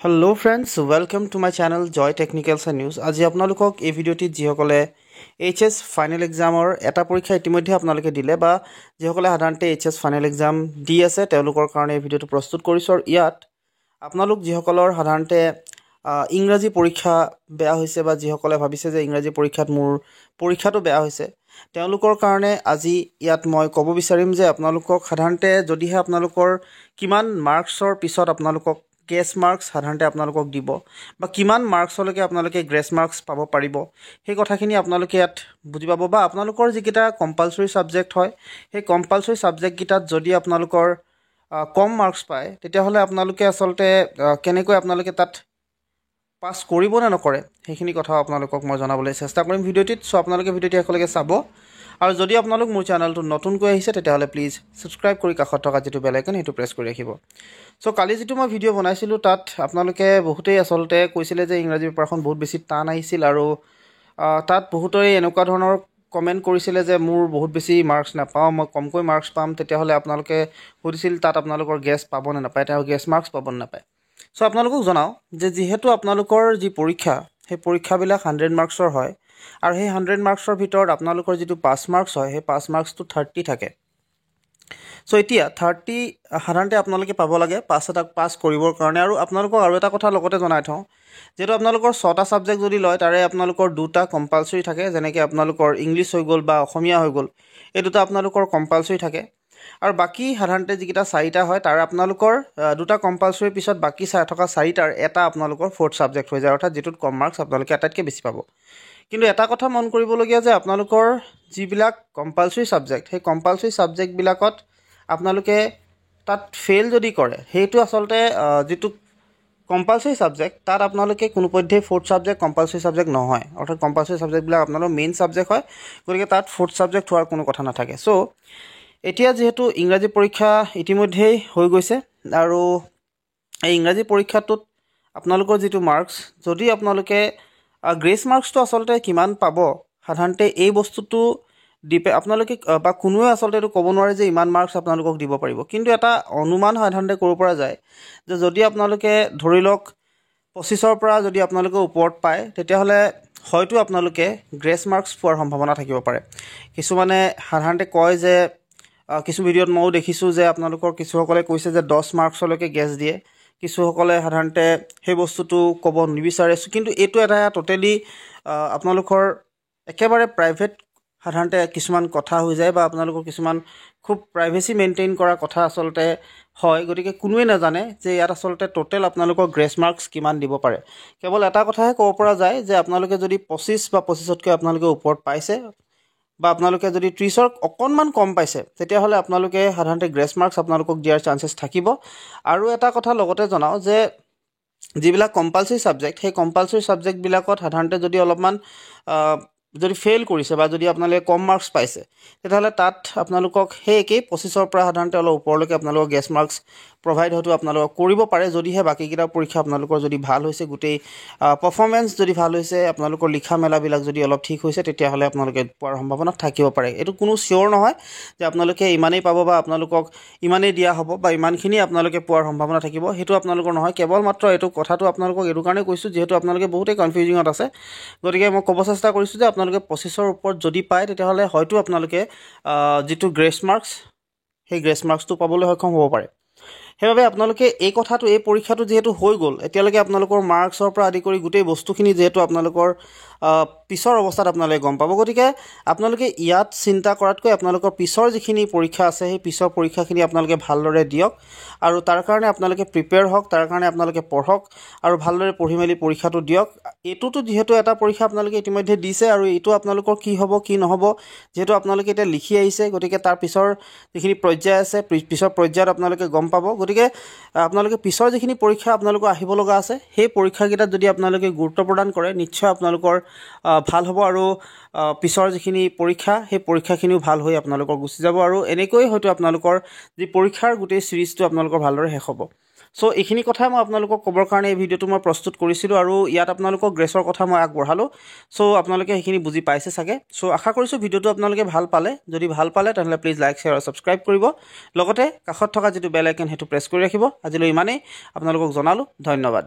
Hello friends, welcome to my channel Joy Technicals and News. আজি আপোনালোকক এই ভিডিওটি যিসকলে HS ফাইনেল এক্সামৰ এটা পৰীক্ষা ইতিমধ্যে আপোনালোকে দিলে বা যিসকলে সাধাৰণতে HS ফাইনেল এক্সাম দি আছে তেওঁলোকৰ কাৰণে এই ভিডিওটো প্ৰস্তুত কৰিছো আৰু ইয়াত আপোনালোক যিসকলৰ সাধাৰণতে ইংৰাজী পৰীক্ষা বেয়া হৈছে বা যিসকলে ভাবিছে যে ইংৰাজী পৰীক্ষাত মোৰ পৰীক্ষাটো বেয়া হৈছে তেওঁলোকৰ কাৰণে আজি ইয়াত মই ক'ব বিচাৰিম যে আপোনালোকক সাধাৰণতে যদিহে আপোনালোকৰ কিমান মাৰ্কছৰ পিছত আপোনালোকক গ্ৰেছ মাৰ্কছ সাধাৰণতে আপোনালোকক দিব বা কিমান মাৰ্কছলৈকে আপোনালোকে গ্ৰেছ মাৰ্কছ পাব পাৰিব সেই কথাখিনি আপোনালোকে ইয়াত বুজি পাব বা আপোনালোকৰ যিকেইটা কম্পালসৰি সাবজেক্ট হয় সেই কম্পালসৰি সাবজেক্ট কিটাত যদি আপোনালোকৰ কম মাৰ্কছ পায় তেতিয়াহ'লে আপোনালোকে আসলতে কেনেকৈ আপোনালোকে তাত পাস কৰিব না নকৰে সেইখিনি কথা আপোনালোকক মই জনাবলৈ চেষ্টা কৰিম ভিডিওটিত সো আপোনালোকে ভিডিওটি একেলগে চাব আৰু যদি আপোনালোক মোৰ চেনেলটো নতুনকৈ আহিছে তেতিয়াহ'লে প্লিজ সাবস্ক্ৰাইব কৰি কাষত থকা যেটো বেল আইকন হেতু প্ৰেছ কৰি ৰাখিব সো কালি যেটো মই ভিডিও বনাইছিলো তাত আপোনালোকে বহুতেই আসলতে কৈছিলে যে ইংৰাজী পেপাৰখন বহুত বেছি টান আহিছিল আৰু তাত বহুতৰে এনেকুৱা ধৰণৰ কমেন্ট কৰিছিলে যে মোৰ বহুত বেছি মাৰ্কছ নাপাও মই কমকৈ মাৰ্কছ পাম তেতিয়াহ'লে আপোনালোকে সুধিছিল তাত আপোনালোকৰ গ্ৰেছ পাব না নাপায় তেওঁ গ্ৰেছ মাৰ্কছ পাব না নাপায় সো আপোনালোকক জনাও যে যেহেতু আপোনালোকৰ যি পৰীক্ষা সেই পৰীক্ষাবিলাক 100 মাৰ্কছৰ হয় আৰু সেই 100 মাৰ্কছৰ ভিতৰত আপোনালোকৰ যেটো পাস মাৰ্কছ হয় সেই পাস মাৰ্কছটো 30 থাকে সো এতিয়া 30 সাধাৰণতে আপোনালোকে পাব লাগে পাস কৰিবৰ কাৰণে আৰু আপোনালোকক আৰু এটা কথা লগতে জনাই থওঁ যেটো আপোনালোকৰ 6টা সাবজেক্ট যদি লয় তাৰে আপোনালোকৰ দুটা কম্পালসৰি থাকে যেনেকৈ আপোনালোকৰ ইংলিশ হৈ গল বা অসমীয়া হৈ গল এই দুটা আপোনালোকৰ কম্পালসৰি থাকে আৰু বাকি সাধাৰণতে যিকিটা 4টা হয় তাৰ আপোনালোকৰ দুটা কম্পালসৰি পিছত বাকি থকা 4টাৰ এটা আপোনালোকৰ ফৰ্থ সাবজেক্ট হৈ যায় অৰ্থাৎ যেটোত কম মাৰ্কছ আপোনালোকে আটাইতকৈ বেছি পাব কিন্তু এটা কথা মন কৰিবলগীয়া যে আপোনালোকৰ যিবিলাক কম্পালসৰি সাবজেক্ট সেই কম্পালসৰি সাবজেক্ট বিলাকত আপোনালোকে তাত ফেল যদি কৰে হেতু আসলতে যেটো কম্পালসৰি সাবজেক্ট তাত আপোনালোকে কোনো পধ্যে ফৰ্থ সাবজেক্ট কম্পালসৰি সাবজেক্ট নহয় অৰ্থাৎ কম্পালসৰি সাবজেক্ট বিলাক আপোনালোকৰ মেইন সাবজেক্ট হয় গতিকে তাত ফৰ্থ সাবজেক্ট হোৱাৰ কোনো কথা নাথাকে সো এতিয়া যেহেতু ইংৰাজী পৰীক্ষা ইতিমধ্যে হৈ গৈছে আৰু এই ইংৰাজী পৰীক্ষাটোত আপোনালোকৰ যেটো মাৰ্কছ যদি আপোনালোকে গ্ৰেছ মাৰ্কছটো আসলতে কিমান পাব সাধাৰণতে এই বস্তুটো আপোনালোকে বা কোনোৱে আসলতে এটো ক'ব নোৱাৰে যে ইমান মাৰ্কছ আপোনালোকক দিব পাৰিব কিন্তু এটা অনুমান সাধাৰণতে কৰিব পৰা যায় যে যদি আপোনালোকে ধৰি লওক 25ৰ পৰা যদি আপোনালোকে ওপৰত পায় তেতিয়াহ'লে হয়তো আপোনালোকে গ্ৰেছ মাৰ্কছ পোৱাৰ সম্ভাৱনা থাকিব পাৰে কিছুমানে সাধাৰণতে কয় যে কিছু ভিডিওত মই দেখিছো যে আপোনালোকৰ কিছুসকলে কৈছে যে 10 মাৰ্কছলৈকে গ্ৰেছ দিয়ে কিছুসকলে সাধাৰণতে সেই বস্তুটো ক'ব নিবিচাৰে কিন্তু এটো এটা টোটালি আপোনালোকৰ একেবাৰে প্ৰাইভেট সাধাৰণতে কিছুমান কথা হৈ যায় বা আপোনালোকৰ কিছুমান খুব প্ৰাইভেসি মেইনটেইন কৰা কথা আসলতে হয় গতিকে কোনোৱে নাজানে যে ইয়াত আসলতে টোটাল আপোনালোকৰ গ্ৰেছ মাৰ্কছ কিমান দিব পাৰে কেৱল এটা কথাহে ক'ব পৰা যায় যে আপোনালোকে যদি 25 বা 25তকৈ আপোনালোকে ওপৰত পাইছে বা আপোনালোকে যদি 30ৰ অকনমান কম পাইছে তেতিয়াহ'লে আপোনালোকে সাধাৰণতে গ্ৰেছ মাৰ্কছ আপোনালোকক দিয়াৰ চান্সেছ থাকিব আৰু এটা কথা লগতে জনাও যে যিবিলাক কম্পালসৰি সাবজেক্ট সেই কম্পালসৰি সাবজেক্ট বিলাকত সাধাৰণতে যদি অলপমান যদি ফেল কৰিছে বা যদি আপোনালোকে কম মাৰ্কছ পাইছে তেতিয়াহ'লে তাত আপোনালোকক সেই একেই 25ৰ পৰা সাধাৰণতে অলপ ওপৰলৈকে আপোনালোকক গ্ৰেছ মাৰ্কছ প্ৰভাইড হয়তো আপোনালোকক কৰিব পাৰে যদিহে বাকি কিটা পৰীক্ষা আপোনালোকৰ যদি ভাল হৈছে গুটেই পাৰফৰম্যান্স যদি ভাল হৈছে আপোনালোকৰ লিখা মেলা বিলাক যদি অলপ ঠিক হৈছে তেতিয়াহ'লে আপোনালোকে পোৱাৰ সম্ভাৱনা থাকিব পাৰে এটো কোনো শিওৰ নহয় যে আপোনালোকে ইমানেই পাব বা আপোনালোকক ইমানেই দিয়া হ'ব বা ইমানখিনি আপোনালোকে পোৱাৰ সম্ভাৱনা থাকিব হেতু আপোনালোকৰ নহয় কেৱল মাত্ৰ এটো কথাটো আপোনালোকক এটো কাৰণে কৈছো যেহেতু আপোনালোকে বহুতেই কনফিউজিংত আছে গতিকে মই ক'ব চেষ্টা কৰিছো যে আপোনালোকে 25ৰ ওপৰত যদি পায় তেতিয়াহ'লে হয়তো আপোনালোকে যেটো গ্ৰেছ মাৰ্কছ সেই গ্ৰেছ মাৰ্কছটো পাবলৈ সক্ষম হ'ব পাৰে হেবাবে আপোনালোকে এই কথাটো এই পৰীক্ষাটো যেহেতু হৈ গল এতিয়ালৈকে আপোনালোকৰ মাৰ্কছৰ পৰা আদি কৰি গুটেই বস্তুখিনি যেহেতু আপোনালোকৰ পিছৰ অৱস্থাত আপোনালোকে গম পাব গতিকে আপোনালোকে ইয়াত চিন্তা কৰাতকৈ আপোনালোকৰ পিছৰ যিখিনি পৰীক্ষা আছে সেই পিছৰ পৰীক্ষাখিনি আপোনালোকে ভালদৰে দিয়ক আৰু তাৰ কাৰণে আপোনালোকে প্ৰিপেয়াৰ হওক তাৰ কাৰণে আপোনালোকে পঢ়ক আৰু ভালদৰে পঢ়ি মেলি পৰীক্ষাটো দিয়ক এটোটো যেহেতু এটা পৰীক্ষা আপোনালোকে ইতিমধ্যে দিছে আৰু এটো আপোনালোকৰ কি হ'ব কি নহব যেহেতু আপোনালোকে এটা লিখি আহিছে গতিকে তাৰ পিছৰ যিখিনি পৰ্যায় আছে পিছৰ পৰ্যায়ত আপোনালোকে গম পাব গতিকে আপোনালোকে পিছৰ যিখিনি পৰীক্ষা আপোনালোকৰ আহিব লগা আছে সেই পৰীক্ষাকিটা যদি আপোনালোকে গুৰুত্ব প্ৰদান কৰে নিশ্চয় আপোনালোকৰ ভাল হ'ব আৰু পিছৰ যিখিনি পৰীক্ষা সেই পৰীক্ষাখিনিও ভাল হৈ আপোনালোকৰ গুচি যাব আৰু এনেকৈ হয়তো আপোনালোকৰ যি পৰীক্ষাৰ গুটেই সিৰিজটো আপোনালোকৰ ভালদৰে শেষ হ'ব সো এইখিনি কথা মই আপোনালোকক ক'বৰ কাৰণে এই ভিডিওটো মই প্ৰস্তুত কৰিছিলো আৰু ইয়াত আপোনালোকক গ্ৰেছৰ কথা মই আগবঢ়ালো সো আপোনালোকে এইখিনি বুজি পাইছে সাগে সো আশা কৰিছো ভিডিওটো আপোনালোকে ভাল পালে যদি ভাল পালে তেনহলে প্লিজ লাইক শেয়াৰ আৰু সাবস্ক্ৰাইব কৰিব লগতে কাষত থকা যেটো বেল আইকন হেতু প্ৰেছ কৰি ৰাখিব আজিলৈ ইমানেই আপোনালোকক জনালো ধন্যবাদ